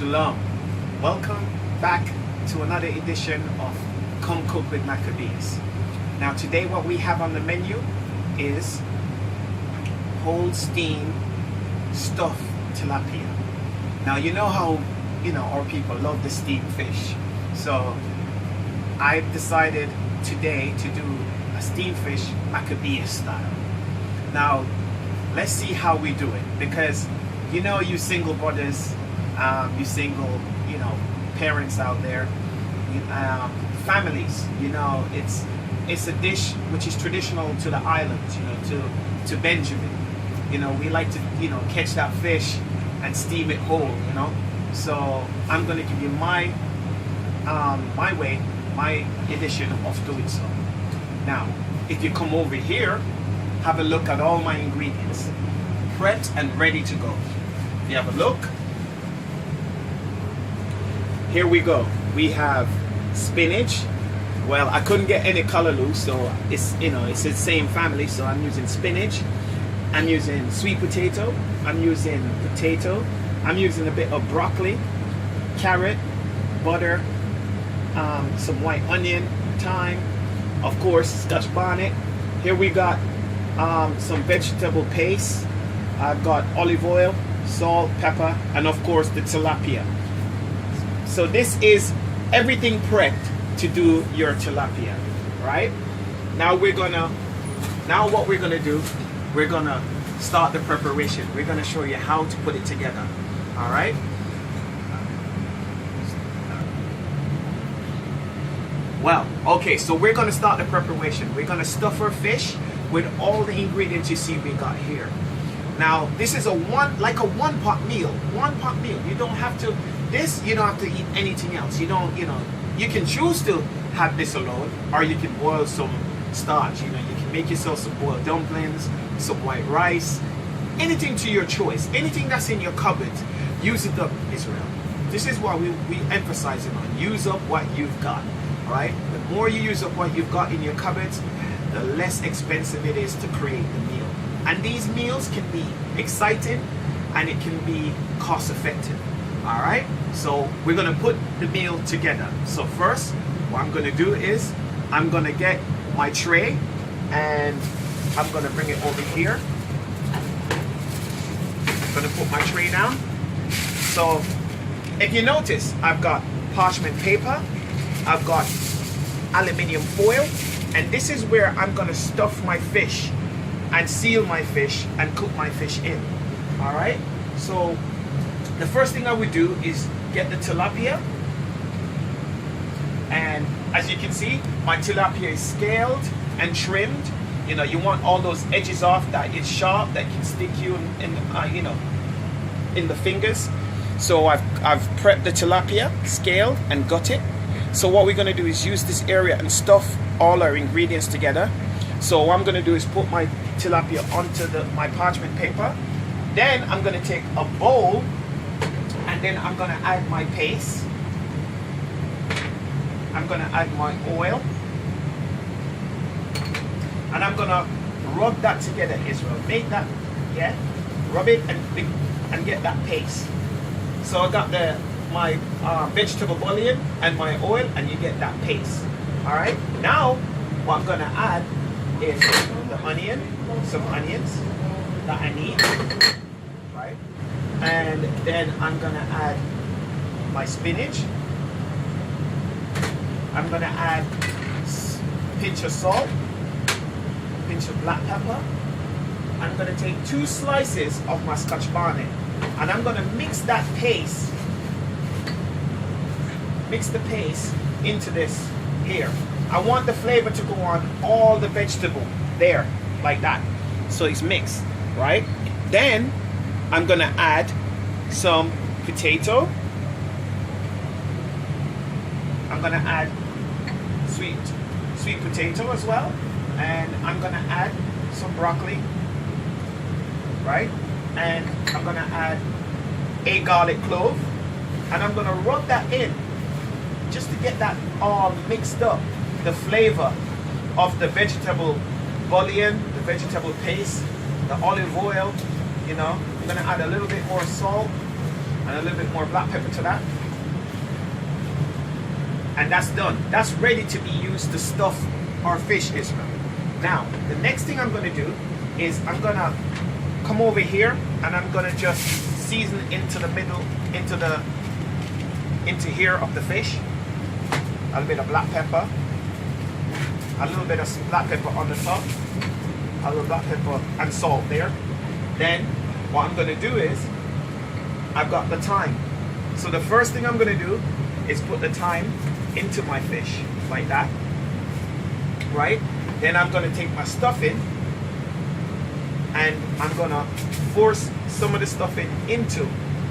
Shalom. Welcome back to another edition of Come Cook with Maccabees. Now today what we have on the menu is whole steam stuffed tilapia. Now you know how our people love the steamed fish. So I've decided today to do a steamed fish Maccabees style. Now let's see how we do it, because you single brothers, you single parents out there, families, it's a dish which is traditional to the islands, to Benjamin. We like to catch that fish and steam it whole, so I'm going to give you my edition of doing so. Now if you come over here, have a look at all my ingredients prepped and ready to go. If you have a look, here we go. We have spinach. Well, I couldn't get any calloloo, so it's it's the same family, so I'm using spinach. I'm using sweet potato. I'm using potato. I'm using a bit of broccoli, carrot, butter, some white onion, thyme, of course scotch bonnet. Here we got some vegetable paste. I've got olive oil, salt, pepper, and of course the tilapia. So this is everything prepped to do your tilapia, right? Now what we're gonna do, we're gonna start the preparation. We're gonna show you how to put it together. All right. Well, okay, so we're gonna start the preparation. We're gonna stuff our fish with all the ingredients you see we got here. Now this is like a one pot meal. You don't have to eat anything else. You can choose to have this alone, or you can boil some starch. You can make yourself some boiled dumplings, some white rice, anything to your choice. Anything that's in your cupboard, use it up, Israel. This is what we emphasizing on. Use up what you've got, right? The more you use up what you've got in your cupboards, the less expensive it is to create the meal. And these meals can be exciting and it can be cost effective. All right, so we're gonna put the meal together. So first, what I'm gonna do is I'm gonna get my tray and I'm gonna bring it over here. I'm gonna put my tray down. So if you notice, I've got parchment paper, I've got aluminium foil, and this is where I'm gonna stuff my fish and seal my fish and cook my fish in. All right, so the first thing I would do is get the tilapia, and as you can see, my tilapia is scaled and trimmed. You want all those edges off, that it's sharp, that can stick you in the fingers. So I've prepped the tilapia, scaled and gutted. So what we're going to do is use this area and stuff all our ingredients together. So what I'm going to do is put my tilapia onto my parchment paper. Then I'm going to take a bowl, and then I'm going to add my paste. I'm going to add my oil. And I'm going to rub that together, Israel. Make that, rub it and get that paste. So I got my vegetable bouillon and my oil, and you get that paste. All right. Now what I'm going to add is some onions that I need, right? And then I'm going to add my spinach. I'm going to add a pinch of salt, a pinch of black pepper. I'm going to take 2 slices of my scotch bonnet, and I'm going to mix the paste into this here. I want the flavor to go on all the vegetable there, like that. So it's mixed, right? Then I'm going to add some potato. I'm going to add sweet potato as well. And I'm going to add some broccoli, right? And I'm going to add a garlic clove. And I'm going to rub that in just to get that all mixed up. The flavor of the vegetable bouillon, the vegetable paste, the olive oil, I'm going to add a little bit more salt, And a little bit more black pepper to that. And that's done. That's ready to be used to stuff our fish, Israel. Now, the next thing I'm going to do is I'm going to come over here and I'm going to just season into the middle, into here of the fish. A little bit of black pepper. A little bit of black pepper on the top. A little black pepper and salt there. Then, what I'm going to do is, I've got the thyme. So the first thing I'm going to do is put the thyme into my fish, like that. Right? Then I'm going to take my stuffing and I'm going to force some of the stuffing into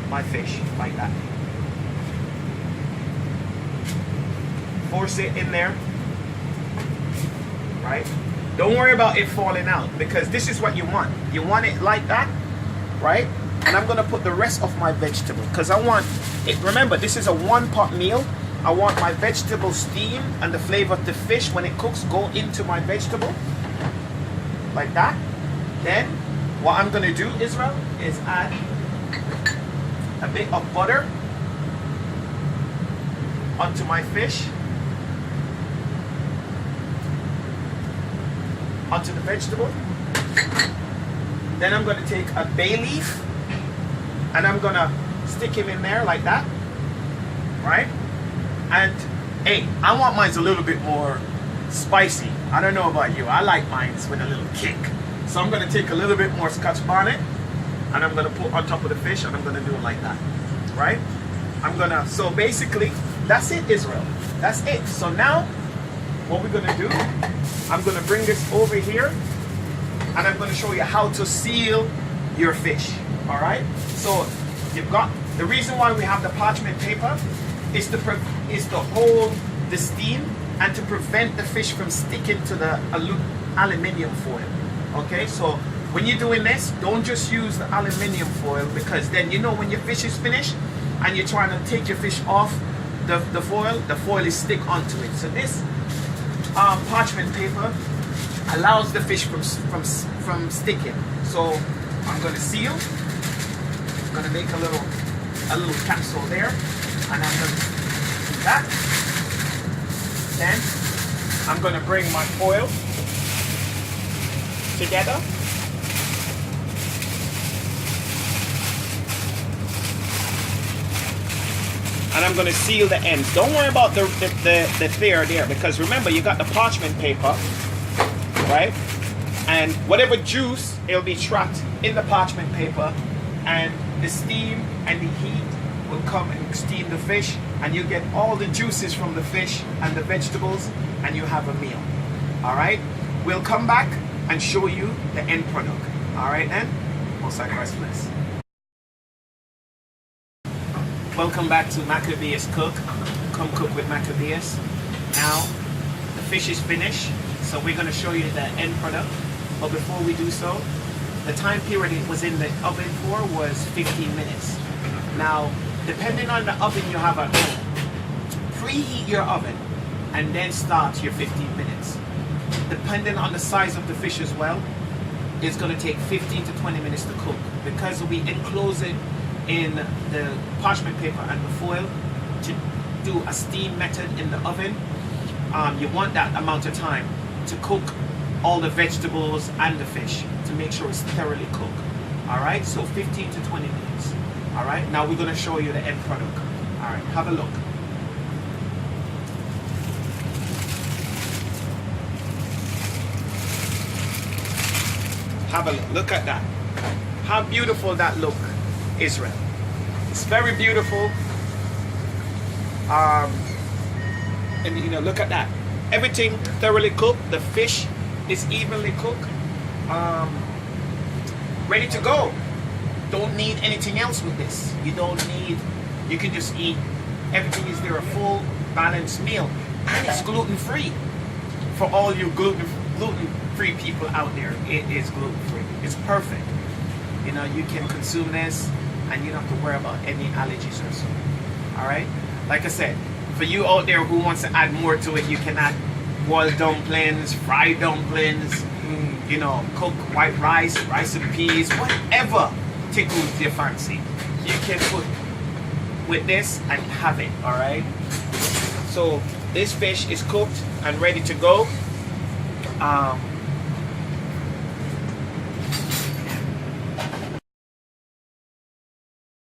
my fish, like that. Force it in there. Right? Don't worry about it falling out, because this is what you want. You want it like that, right? And I'm going to put the rest of my vegetable, because I want it. Remember, this is a one-pot meal. I want my vegetable steam and the flavor of the fish when it cooks go into my vegetable, like that. Then what I'm going to do, Israel, is add a bit of butter onto my fish, onto the vegetable. Then I'm going to take a bay leaf and I'm going to stick him in there like that, right? And hey, I want mine a little bit more spicy. I don't know about you. I like mine with a little kick. So I'm going to take a little bit more Scotch bonnet and I'm going to put on top of the fish and I'm going to do it like that, right? So basically, that's it, Israel. That's it. So now, what we're going to do, I'm going to bring this over here and I'm going to show you how to seal your fish, all right? So you've got, the reason why we have the parchment paper is to hold the steam and to prevent the fish from sticking to the aluminium foil. Okay, so when you're doing this, don't just use the aluminium foil, because then you know when your fish is finished and you're trying to take your fish off the foil is stick onto it. So this parchment paper allows the fish from sticking. So I'm going to seal. I'm going to make a little capsule there. And I'm going to do that. Then I'm going to bring my foil together. And I'm going to seal the ends. Don't worry about the tear there, because remember, you got the parchment paper, right? And whatever juice, it'll be trapped in the parchment paper, and the steam and the heat will come and steam the fish, and you get all the juices from the fish and the vegetables, and you have a meal. All right, we'll come back and show you the end product. All right, then, most Christ bless. Welcome back to Maccabeus Cook. Come cook with Maccabeus. Now the fish is finished, so we're going to show you the end product. But before we do so, the time period it was in the oven for was 15 minutes. Now, depending on the oven you have at home, preheat your oven and then start your 15 minutes. Depending on the size of the fish as well, it's going to take 15 to 20 minutes to cook, because we enclose it in the parchment paper and the foil to do a steam method in the oven. You want that amount of time to cook all the vegetables and the fish to make sure it's thoroughly cooked. All right, so 15 to 20 minutes. All right, now we're going to show you the end product. All right, have a look. Have a look. Look at that. How beautiful that look, Israel. It's very beautiful. And you know, look at that. Everything thoroughly cooked. The fish is evenly cooked. Ready to go. Don't need anything else with this. You can just eat. Everything is there, a full balanced meal. And it's gluten-free. For all you gluten-free people out there, it is gluten-free. It's perfect. You know, you can consume this and you don't have to worry about any allergies or so. Alright? Like I said, for you out there who wants to add more to it, you can add boiled dumplings, fried dumplings, you know, cook white rice, rice and peas, whatever tickles your fancy. You can put with this and have it. All right. So this fish is cooked and ready to go.